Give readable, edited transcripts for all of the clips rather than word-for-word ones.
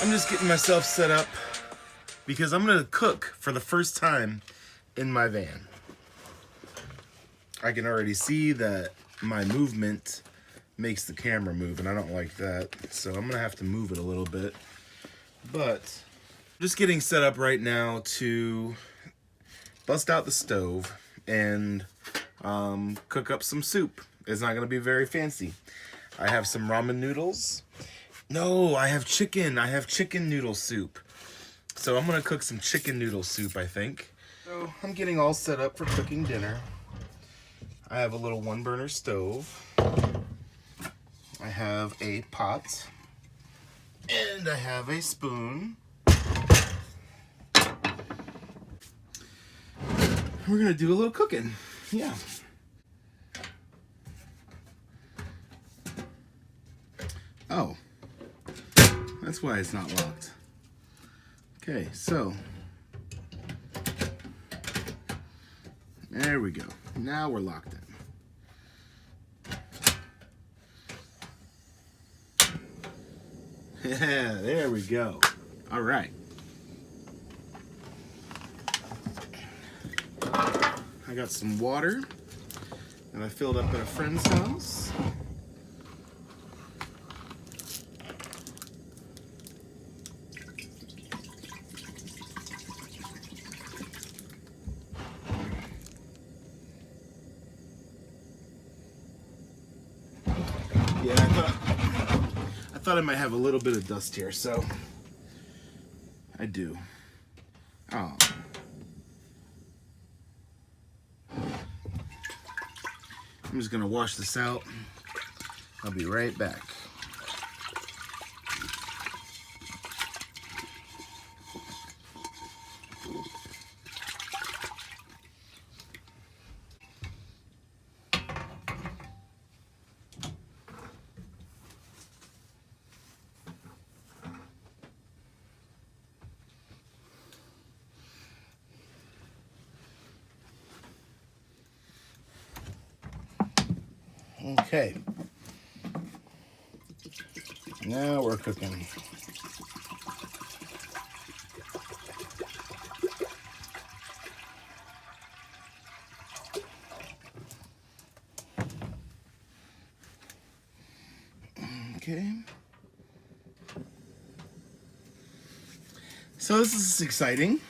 I'm just getting myself set up because I'm gonna cook for the first time in my van. I can already see that my movement makes the camera move, and I don't like that, so I'm gonna have to move it a little bit. But just getting set up right now to bust out the stove and cook up some soup. It's not gonna be very fancy. I have some ramen noodles. No, I have chicken. I have chicken noodle soup. So I'm gonna cook some chicken noodle soup, I think. So I'm getting all set up for cooking dinner. I have a little 1-burner stove. I have a pot. And I have a spoon. We're gonna do a little cooking. Yeah. Oh. That's why it's not locked. Okay, so there we go. Now we're locked in. Yeah, there we go. All right. I got some water that I filled up at a friend's house. Yeah, I thought I might have a little bit of dust here, so I do. Oh. I'm just gonna wash this out. I'll be right back. Okay, now we're cooking. Okay. So this is exciting.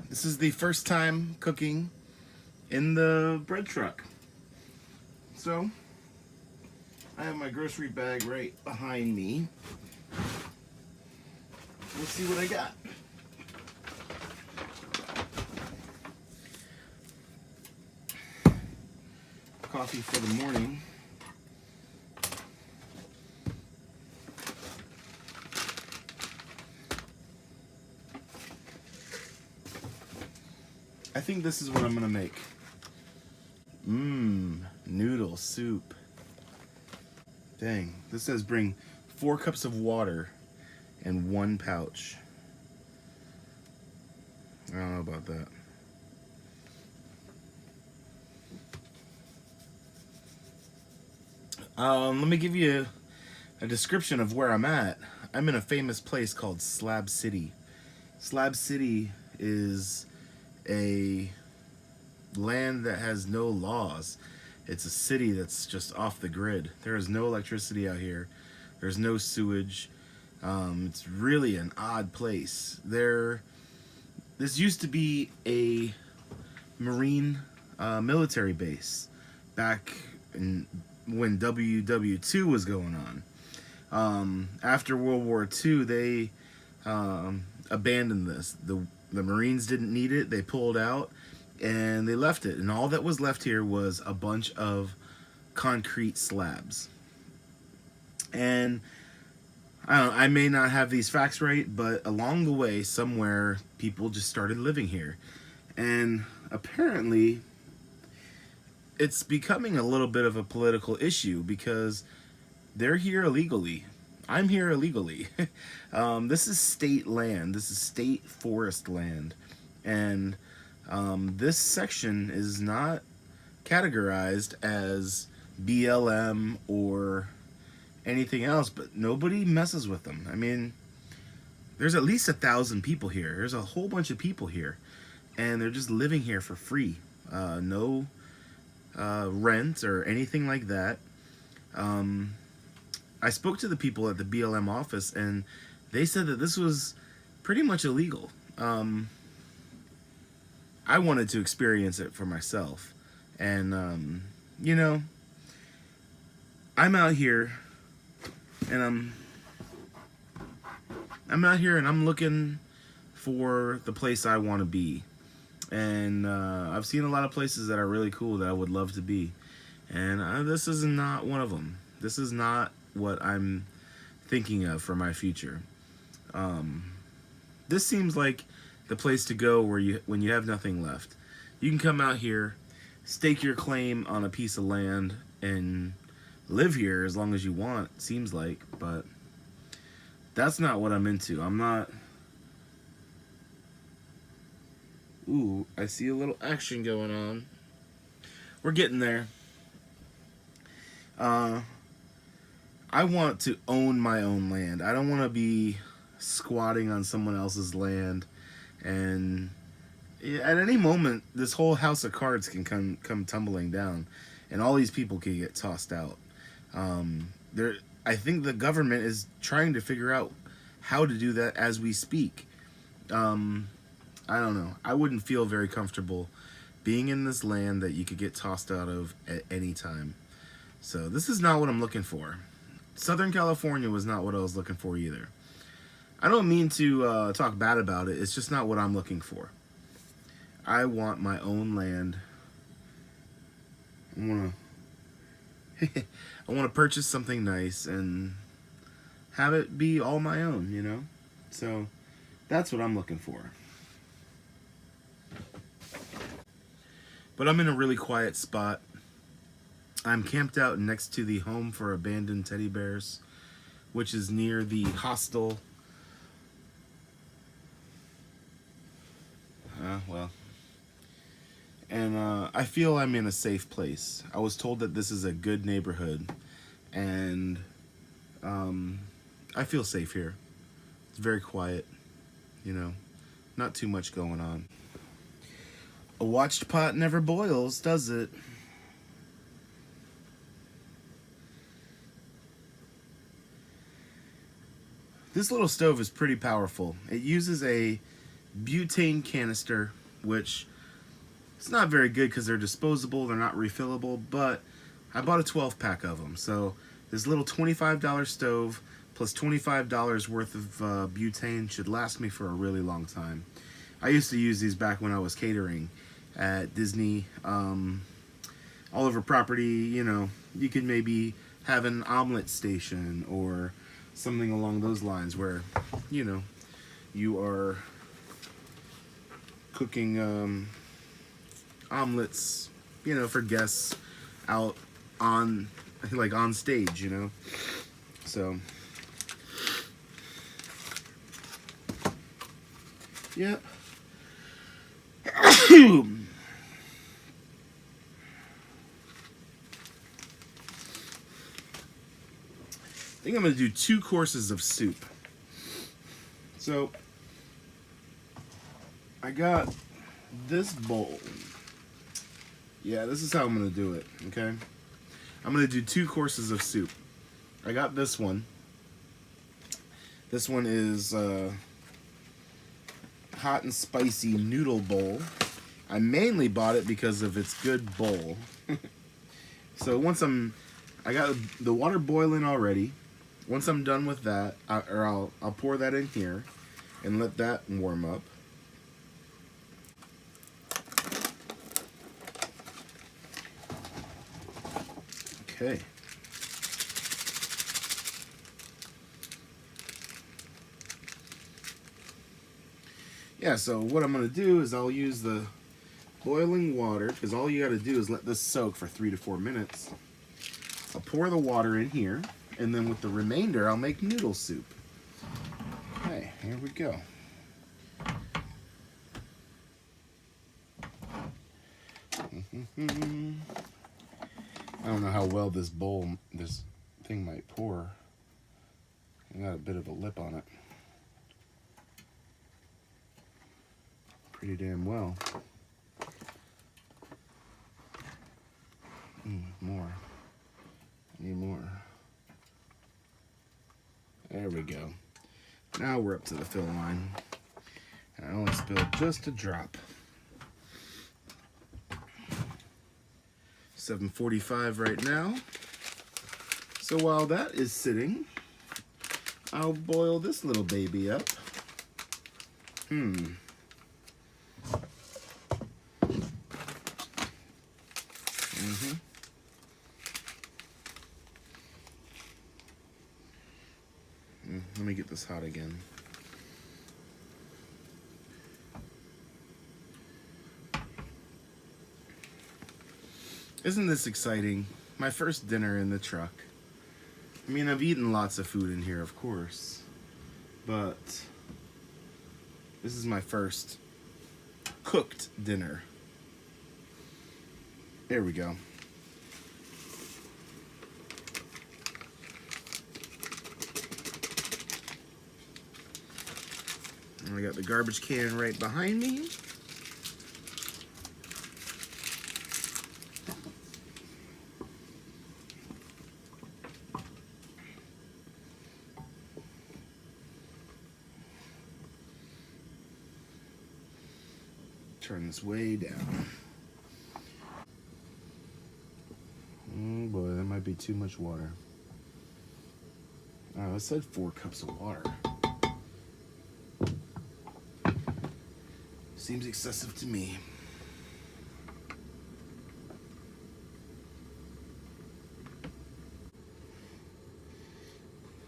This is the first time cooking in the bread truck. So, I have my grocery bag right behind me. Let's see what I got. Coffee for the morning. I think this is what I'm gonna make. Noodle soup. Dang, this says bring 4 cups of water and 1 pouch. I don't know about that. Let me give you a description of where I'm at. I'm in a famous place called Slab City. Slab City is a land that has no laws. It's a city that's just off the grid. There is no electricity out here. There's no sewage. It's really an odd place. This used to be a Marine military base back when WW2 was going on. After World War II, they abandoned this. The Marines didn't need it. They pulled out and they left it. And all that was left here was a bunch of concrete slabs. And I don't know, I may not have these facts right, but along the way, somewhere, people just started living here. And apparently, it's becoming a little bit of a political issue because they're here illegally. I'm here illegally. This is state land. This is state forest land. And this section is not categorized as BLM or anything else, but nobody messes with them. I mean, there's at least 1,000 people here. There's a whole bunch of people here, and they're just living here for free. No rent or anything like that. I spoke to the people at the BLM office, and they said that this was pretty much illegal. I wanted to experience it for myself, and you know, I'm out here, and I'm out here, and I'm looking for the place I want to be. And I've seen a lot of places that are really cool that I would love to be, and this is not one of them. This is not what I'm thinking of for my future. This seems like the place to go when you have nothing left. You can come out here, stake your claim on a piece of land, and live here as long as you want, it seems like, but that's not what I'm into. I'm not... Ooh, I see a little action going on. We're getting there. I want to own my own land. I don't want to be squatting on someone else's land, and at any moment this whole house of cards can come tumbling down, and all these people can get tossed out. I think the government is trying to figure out how to do that as we speak. I don't know. I wouldn't feel very comfortable being in this land that you could get tossed out of at any time. So this is not what I'm looking for. Southern California was not what I was looking for either. I don't mean to talk bad about it. It's just not what I'm looking for. I want my own land. I want to purchase something nice and have it be all my own, you know? So that's what I'm looking for. But I'm in a really quiet spot. I'm camped out next to the home for abandoned teddy bears, which is near the hostel. And I feel I'm in a safe place. I was told that this is a good neighborhood, and I feel safe here. It's very quiet, you know, not too much going on. A watched pot never boils, does it? This little stove is pretty powerful. It uses a butane canister, which it's not very good because they're disposable, they're not refillable, but I bought a 12-pack of them. So this little $25 stove plus $25 worth of butane should last me for a really long time. I used to use these back when I was catering at Disney, Oliver property. You know, you could maybe have an omelet station or something along those lines where, you know, you are cooking omelets, you know, for guests out on, like, on stage, you know. So yeah. I think I'm going to do 2 courses of soup. So I got this bowl. Yeah, this is how I'm going to do it, okay? I'm going to do 2 courses of soup. I got this one. This one is hot and spicy noodle bowl. I mainly bought it because of its good bowl. So once I got the water boiling already. Once I'm done with that, I'll pour that in here and let that warm up. Okay. Yeah, so what I'm going to do is I'll use the boiling water, because all you got to do is let this soak for 3 to 4 minutes. I'll pour the water in here, and then with the remainder, I'll make noodle soup. Okay, here we go. I don't know how well this thing might pour. Got a bit of a lip on it. Pretty damn well. More. Need more. There we go. Now we're up to the fill line. And I only spilled just a drop. 7:45 right now. So while that is sitting, I'll boil this little baby up. Let me get this hot again. Isn't this exciting? My first dinner in the truck. I mean, I've eaten lots of food in here, of course, but this is my first cooked dinner. There we go. And I got the garbage can right behind me. Turn this way down. Oh boy, that might be too much water. Oh, I said 4 cups of water. Seems excessive to me.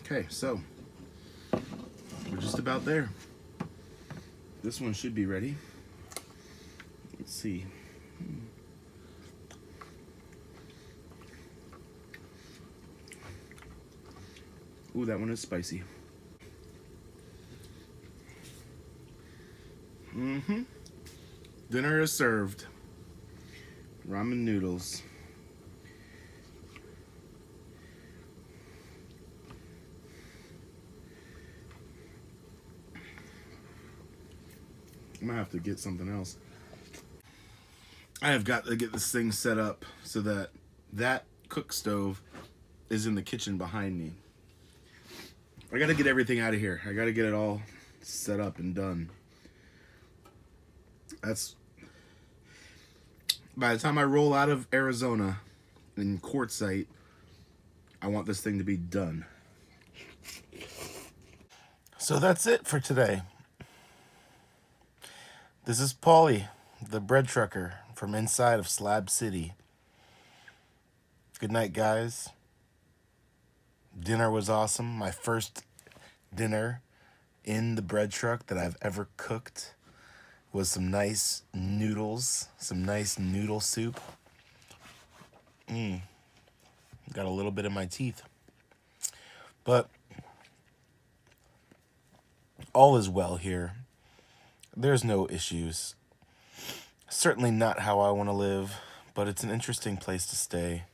Okay, so we're just about there. This one should be ready. Let's see. Ooh, that one is spicy. Dinner is served. Ramen noodles. I'm gonna have to get something else. I have got to get this thing set up so that that cook stove is in the kitchen behind me. I gotta get everything out of here. I gotta get it all set up and done. That's by the time I roll out of Arizona in Quartzsite, I want this thing to be done. So that's it for today. This is Paulie, the bread trucker from inside of Slab City. Good night, guys. Dinner was awesome. My first dinner in the bread truck that I've ever cooked was some nice noodles, some nice noodle soup. Got a little bit in my teeth. But all is well here. There's no issues. Certainly not how I want to live, but it's an interesting place to stay.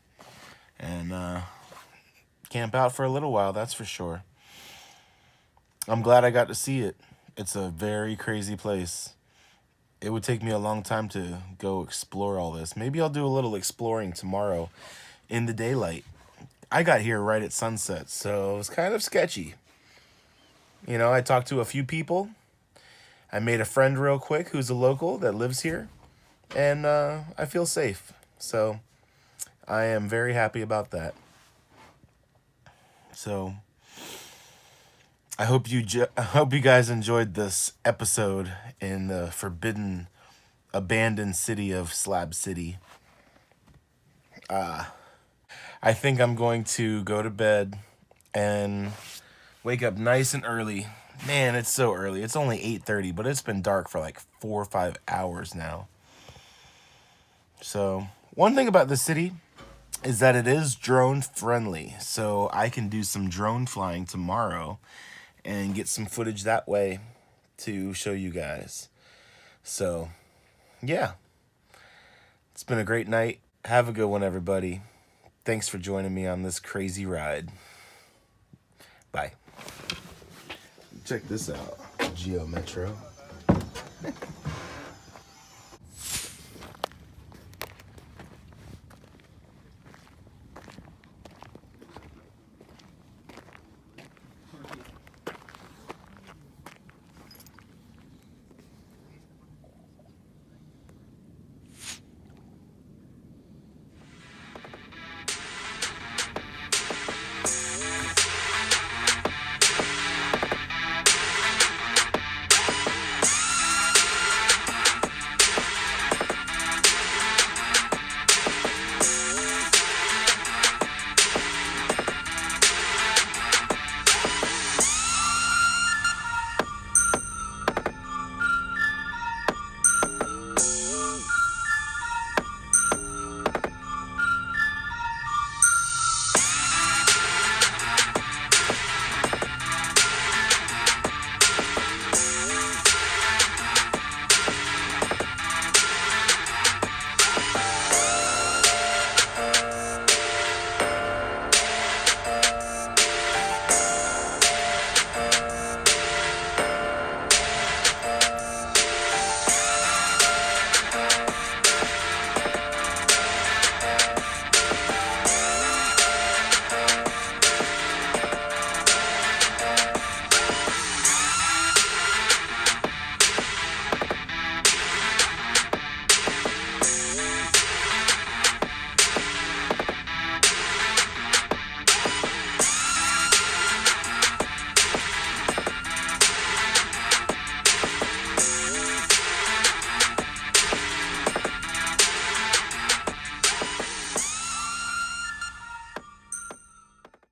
And camp out for a little while, that's for sure. I'm glad I got to see it. It's a very crazy place. It would take me a long time to go explore all this. Maybe I'll do a little exploring tomorrow in the daylight. I got here right at sunset, so it was kind of sketchy. You know, I talked to a few people. I made a friend real quick who's a local that lives here, and I feel safe. So I am very happy about that. So I hope you guys enjoyed this episode in the forbidden, abandoned city of Slab City. I think I'm going to go to bed and wake up nice and early. Man, it's so early. It's only 8:30, but it's been dark for like 4 or 5 hours now. So one thing about the city is that it is drone friendly. So I can do some drone flying tomorrow and get some footage that way to show you guys. So, yeah. It's been a great night. Have a good one, everybody. Thanks for joining me on this crazy ride. Bye. Check this out, Geo Metro.